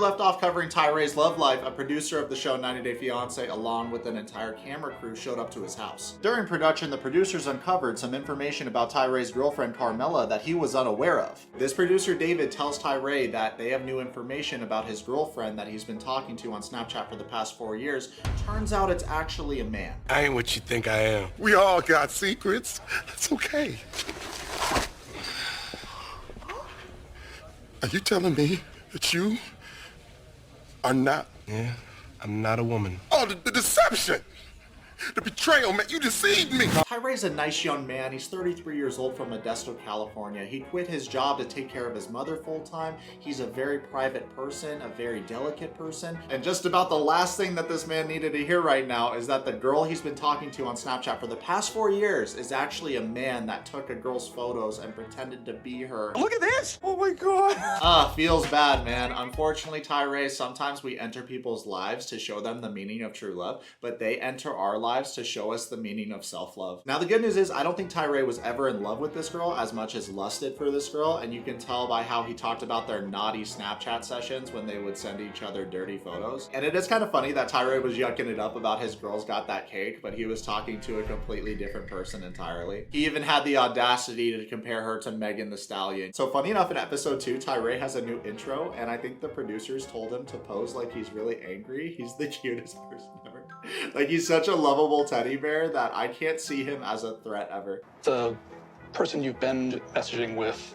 left off covering Tyrays' love life, a producer of the show 90 Day Fiancé along with an entire camera crew showed up to his house. During production, the producers uncovered some information about Tyrays' girlfriend Carmella that he was unaware of. This producer David tells Tyray that they have new information about his girlfriend that he's been talking to on Snapchat for the past 4 years. Turns out it's actually a man. I ain't what you think I am. We all got secrets. That's okay. Are you telling me that you are not? Yeah, I'm not a woman. Oh, the deception! The betrayal, man. You deceived me. Tyray's a nice young man. He's 33 years old from Modesto, California. He quit his job to take care of his mother full-time. He's a very private person, a very delicate person. And just about the last thing that this man needed to hear right now is that the girl he's been talking to on Snapchat for the past 4 years is actually a man that took a girl's photos and pretended to be her. Look at this! Oh my God! Feels bad, man. Unfortunately, Tyray, sometimes we enter people's lives to show them the meaning of true love, but they enter our lives to show us the meaning of self-love. Now, the good news is I don't think Tyray was ever in love with this girl as much as lusted for this girl, and you can tell by how he talked about their naughty Snapchat sessions when they would send each other dirty photos. And it is kind of funny that Tyray was yucking it up about his girls got that cake, but he was talking to a completely different person entirely. He even had the audacity to compare her to Megan Thee Stallion. So funny enough, in episode 2, Tyray has a new intro, and I think the producers told him to pose like he's really angry. He's the cutest person ever. Like, he's such a lovable teddy bear that I can't see him as a threat ever. The person you've been messaging with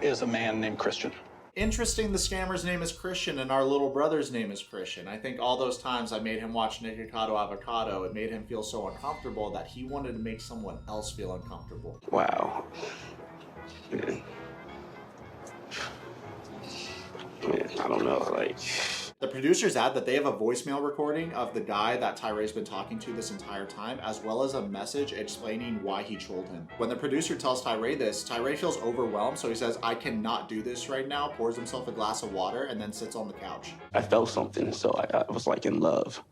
is a man named Christian. Interesting, the scammer's name is Christian and our little brother's name is Christian. I think all those times I made him watch Nikocado Avocado, it made him feel so uncomfortable that he wanted to make someone else feel uncomfortable. Wow. Man, I don't know, like... The producers add that they have a voicemail recording of the guy that Tyray's been talking to this entire time, as well as a message explaining why he trolled him. When the producer tells Tyray this, Tyray feels overwhelmed, so he says, "I cannot do this right now," pours himself a glass of water, and then sits on the couch. I felt something, so I was like in love.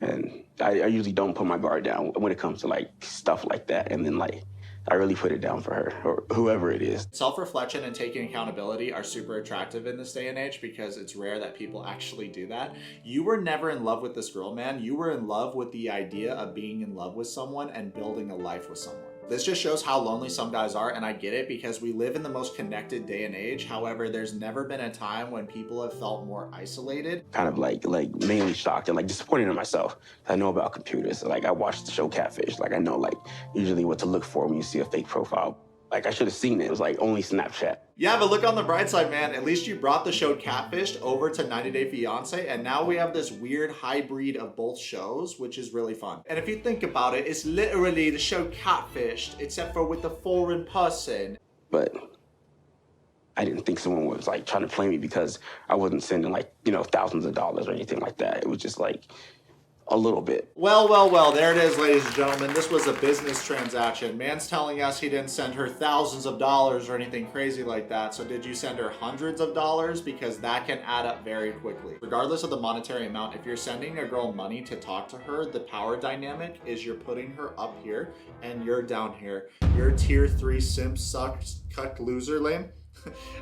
And I usually don't put my guard down when it comes to like stuff like that. And then like, I really put it down for her, or whoever it is. Self-reflection and taking accountability are super attractive in this day and age because it's rare that people actually do that. You were never in love with this girl, man. You were in love with the idea of being in love with someone and building a life with someone. This just shows how lonely some guys are, and I get it because we live in the most connected day and age. However, there's never been a time when people have felt more isolated. Kind of like mainly shocked and like disappointed in myself. I know about computers. Like, I watched the show Catfish. Like, I know like usually what to look for when you see a fake profile. Like, I should have seen it. It was like only Snapchat. Yeah, but look on the bright side, man. At least you brought the show Catfished over to 90 Day Fiancé, and now we have this weird hybrid of both shows, which is really fun. And if you think about it, it's literally the show Catfished, except for with a foreign person. But I didn't think someone was like trying to play me because I wasn't sending like, you know, thousands of dollars or anything like that. It was just like a little bit. Well, there it is, ladies and gentlemen. This was a business transaction. Man's telling us he didn't send her thousands of dollars or anything crazy like that. So did you send her hundreds of dollars? Because that can add up very quickly. Regardless of the monetary amount, if you're sending a girl money to talk to her, the power dynamic is you're putting her up here and you're down here. You're tier 3 simp, suck, cuck, loser, lame.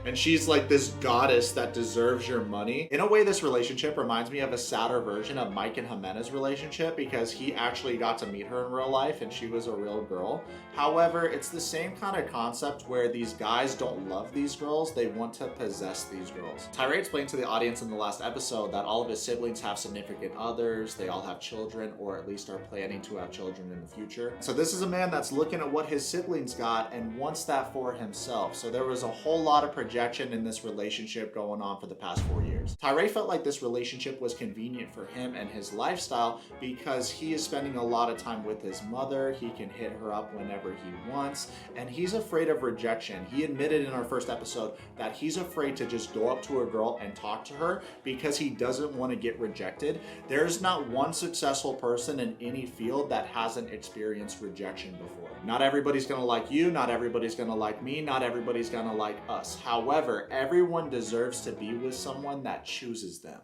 And she's like this goddess that deserves your money. In a way, this relationship reminds me of a sadder version of Mike and Jimena's relationship because he actually got to meet her in real life and she was a real girl. However, it's the same kind of concept where these guys don't love these girls, they want to possess these girls. Tyray explained to the audience in the last episode that all of his siblings have significant others, they all have children, or at least are planning to have children in the future. So this is a man that's looking at what his siblings got and wants that for himself. So there was a whole lot of projection in this relationship going on for the past 4 years. Tyray felt like this relationship was convenient for him and his lifestyle because he is spending a lot of time with his mother, he can hit her up whenever he wants, and he's afraid of rejection. He admitted in our first episode that he's afraid to just go up to a girl and talk to her because he doesn't want to get rejected. There's not one successful person in any field that hasn't experienced rejection before. Not everybody's gonna like you, not everybody's gonna like me, not everybody's gonna like us. However, everyone deserves to be with someone that chooses them.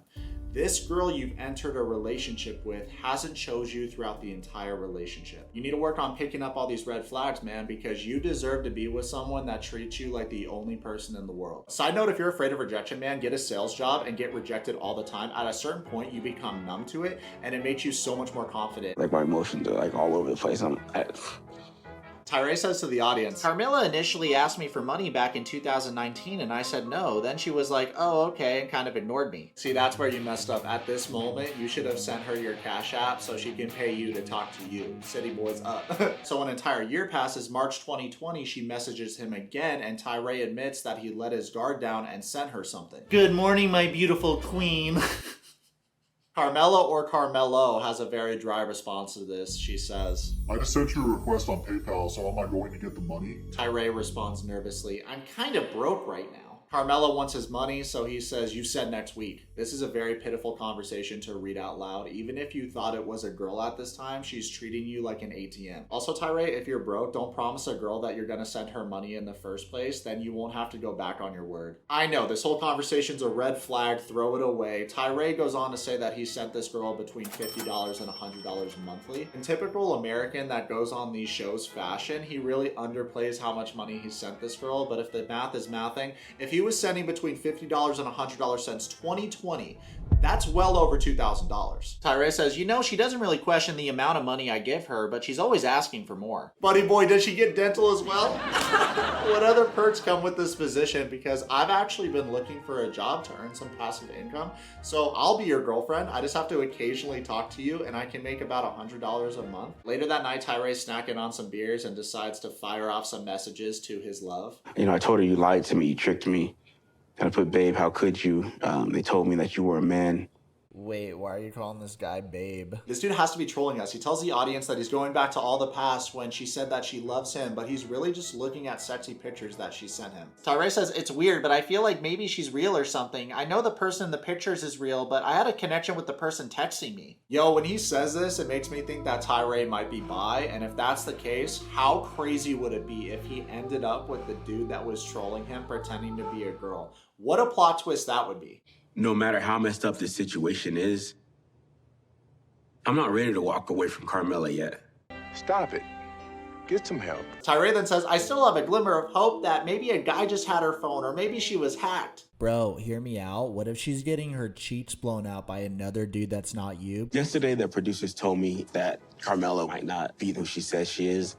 This girl you've entered a relationship with hasn't chose you throughout the entire relationship. You need to work on picking up all these red flags, man, because you deserve to be with someone that treats you like the only person in the world. Side note, if you're afraid of rejection, man, get a sales job and get rejected all the time. At a certain point, you become numb to it, and it makes you so much more confident. Like, my emotions are like all over the place. Tyray says to the audience, Carmella initially asked me for money back in 2019 and I said no. Then she was like, oh, okay, and kind of ignored me. See, that's where you messed up. At this moment, you should have sent her your Cash App so she can pay you to talk to you. City boys up. So an entire year passes. March 2020, she messages him again and Tyray admits that he let his guard down and sent her something. Good morning, my beautiful queen. Carmella or Carmelo has a very dry response to this. She says, I just sent you a request on PayPal, so am I going to get the money? Tyray responds nervously, I'm kind of broke right now. Carmella wants his money, so he says, you said next week. This is a very pitiful conversation to read out loud. Even if you thought it was a girl at this time, she's treating you like an ATM. Also, Tyray, if you're broke, don't promise a girl that you're gonna send her money in the first place, then you won't have to go back on your word. I know, this whole conversation's a red flag, throw it away. Tyray goes on to say that he sent this girl between $50 and $100 monthly. In typical American that goes on these shows fashion, he really underplays how much money he sent this girl, but if the math is mathing, if he was sending between $50 and $100 since 2020, that's well over $2,000. Tyray says, you know, she doesn't really question the amount of money I give her, but she's always asking for more. Buddy boy, did she get dental as well? What other perks come with this position? Because I've actually been looking for a job to earn some passive income. So I'll be your girlfriend. I just have to occasionally talk to you and I can make about $100 a month. Later that night, Tyray's snacking on some beers and decides to fire off some messages to his love. You know, I told her you lied to me, you tricked me. And I put, babe, how could you? They told me that you were a man. Wait, why are you calling this guy babe? This dude has to be trolling us. He tells the audience that he's going back to all the past when she said that she loves him, but he's really just looking at sexy pictures that she sent him. Tyray says, it's weird, but I feel like maybe she's real or something. I know the person in the pictures is real, but I had a connection with the person texting me. Yo, when he says this, it makes me think that Tyray might be bi, and if that's the case, how crazy would it be if he ended up with the dude that was trolling him pretending to be a girl? What a plot twist that would be. No matter how messed up this situation is, I'm not ready to walk away from Carmella yet. Stop it. Get some help. Tyray then says, I still have a glimmer of hope that maybe a guy just had her phone or maybe she was hacked. Bro, hear me out. What if she's getting her cheeks blown out by another dude that's not you? Yesterday, the producers told me that Carmella might not be who she says she is.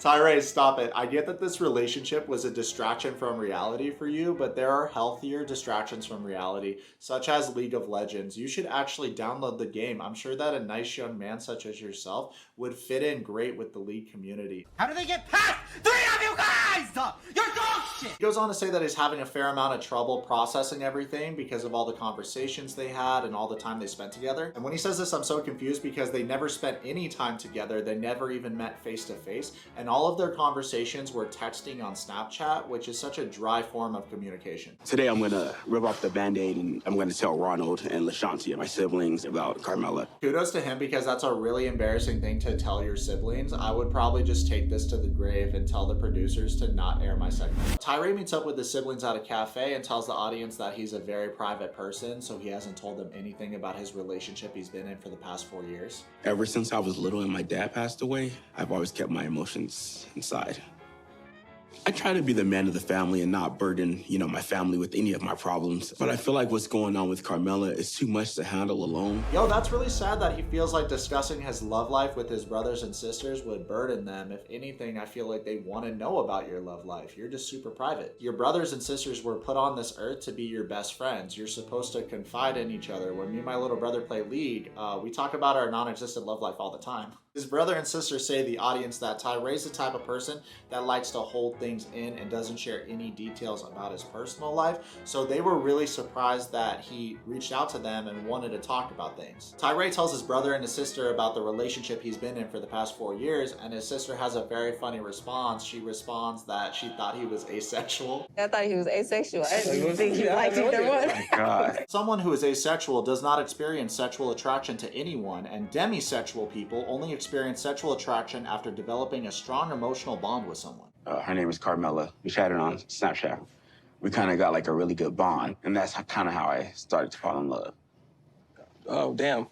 Tyray, stop it. I get that this relationship was a distraction from reality for you, but there are healthier distractions from reality, such as League of Legends. You should actually download the game. I'm sure that a nice young man such as yourself would fit in great with the League community. How do they get past 3 of you guys? You're dog shit! He goes on to say that he's having a fair amount of trouble processing everything because of all the conversations they had and all the time they spent together. And when he says this, I'm so confused because they never spent any time together. They never even met face to face. And all of their conversations were texting on Snapchat, which is such a dry form of communication. Today, I'm gonna rip off the Band-Aid and I'm gonna tell Ronald and LaShanti and my siblings about Carmella. Kudos to him because that's a really embarrassing thing to tell your siblings. I would probably just take this to the grave and tell the producers to not air my segment. Tyray meets up with the siblings at a cafe and tells the audience that he's a very private person, so he hasn't told them anything about his relationship he's been in for the past 4 years. Ever since I was little and my dad passed away, I've always kept my emotions inside. I try to be the man of the family and not burden, my family with any of my problems. But I feel like what's going on with Carmella is too much to handle alone. Yo, that's really sad that he feels like discussing his love life with his brothers and sisters would burden them. If anything, I feel like they want to know about your love life. You're just super private. Your brothers and sisters were put on this earth to be your best friends. You're supposed to confide in each other. When me and my little brother play League, we talk about our non-existent love life all the time. His brother and sister say to the audience that Tyray's the type of person that likes to hold things in and doesn't share any details about his personal life, so they were really surprised that he reached out to them and wanted to talk about things. Tyray tells his brother and his sister about the relationship he's been in for the past 4 years, and his sister has a very funny response. She responds that she thought he was asexual. I thought he was asexual. I didn't think he liked either one. Oh my God. Someone who is asexual does not experience sexual attraction to anyone, and demisexual people only experience sexual attraction after developing a strong emotional bond with someone. Her name is Carmella. We chatted on Snapchat. We kind of got like a really good bond, and that's kind of how I started to fall in love. Oh, damn.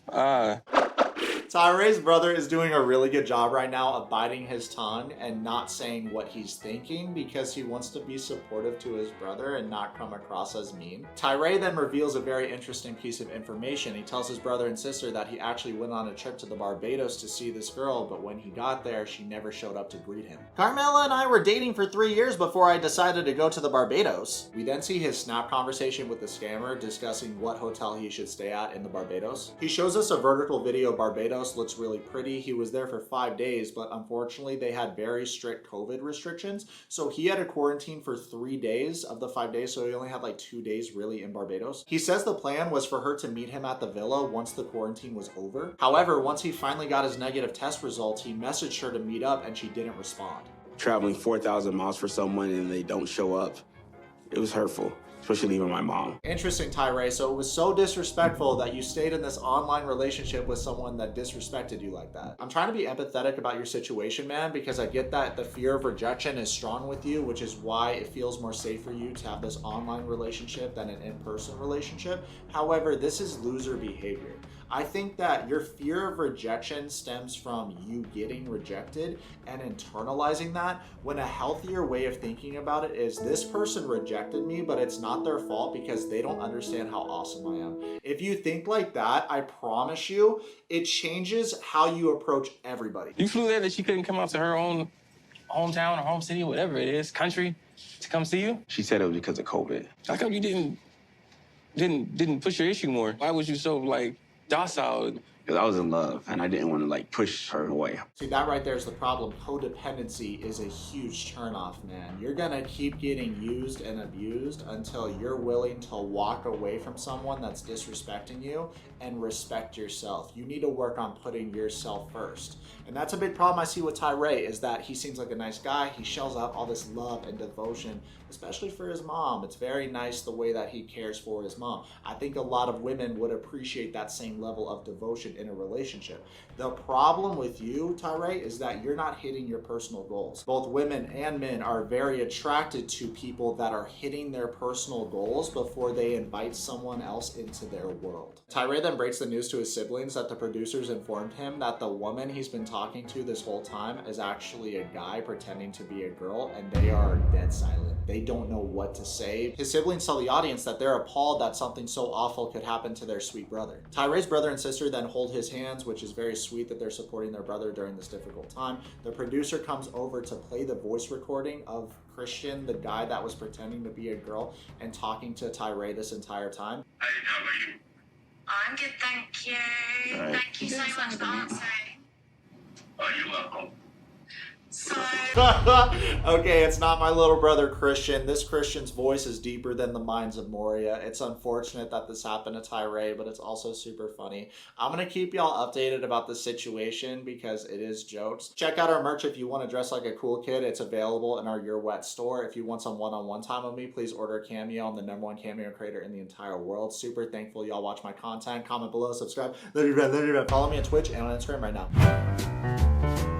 Tyray's brother is doing a really good job right now of biting his tongue and not saying what he's thinking because he wants to be supportive to his brother and not come across as mean. Tyray then reveals a very interesting piece of information. He tells his brother and sister that he actually went on a trip to the Barbados to see this girl, but when he got there, she never showed up to greet him. Carmella and I were dating for 3 years before I decided to go to the Barbados. We then see his Snap conversation with the scammer discussing what hotel he should stay at in the Barbados. He shows us a vertical video of Barbados. Looks really pretty. He was there for 5 days, but unfortunately they had very strict COVID restrictions. So he had to quarantine for 3 days of the 5 days. So he only had like 2 days really in Barbados. He says the plan was for her to meet him at the villa once the quarantine was over. However, once he finally got his negative test results, he messaged her to meet up and she didn't respond. Traveling 4,000 miles for someone and they don't show up, it was hurtful. Especially even my mom. Interesting, Tyray. So it was so disrespectful that you stayed in this online relationship with someone that disrespected you like that. I'm trying to be empathetic about your situation, man, because I get that the fear of rejection is strong with you, which is why it feels more safe for you to have this online relationship than an in-person relationship. However, this is loser behavior. I think that your fear of rejection stems from you getting rejected and internalizing that, when a healthier way of thinking about it is this person rejected me, but it's not their fault because they don't understand how awesome I am. If you think like that, I promise you, it changes how you approach everybody. You flew there that she couldn't come out to her own hometown or home city, whatever it is, country, to come see you? She said it was because of COVID. How come you didn't push your issue more? Why was you so, like, docile? Because I was in love and I didn't want to like push her away. See, that right there is the problem. Codependency is a huge turnoff, man. You're gonna keep getting used and abused until you're willing to walk away from someone that's disrespecting you and respect yourself. You need to work on putting yourself first. And that's a big problem I see with Tyray, is that he seems like a nice guy. He shells out all this love and devotion, especially for his mom. It's very nice the way that he cares for his mom. I think a lot of women would appreciate that same level of devotion in a relationship. The problem with you, Tyray, is that you're not hitting your personal goals. Both women and men are very attracted to people that are hitting their personal goals before they invite someone else into their world. Tyray then breaks the news to his siblings that the producers informed him that the woman he's been talking to this whole time is actually a guy pretending to be a girl, and they are dead silent. They don't know what to say. His siblings tell the audience that they're appalled that something so awful could happen to their sweet brother. Tyray's brother and sister then hold his hands, which is very sweet that they're supporting their brother during this difficult time. The producer comes over to play the voice recording of Christian, the guy that was pretending to be a girl and talking to Tyray this entire time. How are you? I'm good, thank you. Right. Thank you so much for answering. Oh, you're welcome. So... Okay, it's not my little brother Christian. This Christian's voice is deeper than the minds of Moria. It's unfortunate that this happened to Tyray, but it's also super funny. I'm gonna keep y'all updated about the situation because it is jokes. Check out our merch if you want to dress like a cool kid. It's available in our Your Wet store. If you want some one-on-one time with me, please order a Cameo. I'm the #1 Cameo creator in the entire world. Super thankful y'all watch my content. Comment below, subscribe. Love you, man. Love you, man. Follow me on Twitch and on Instagram right now.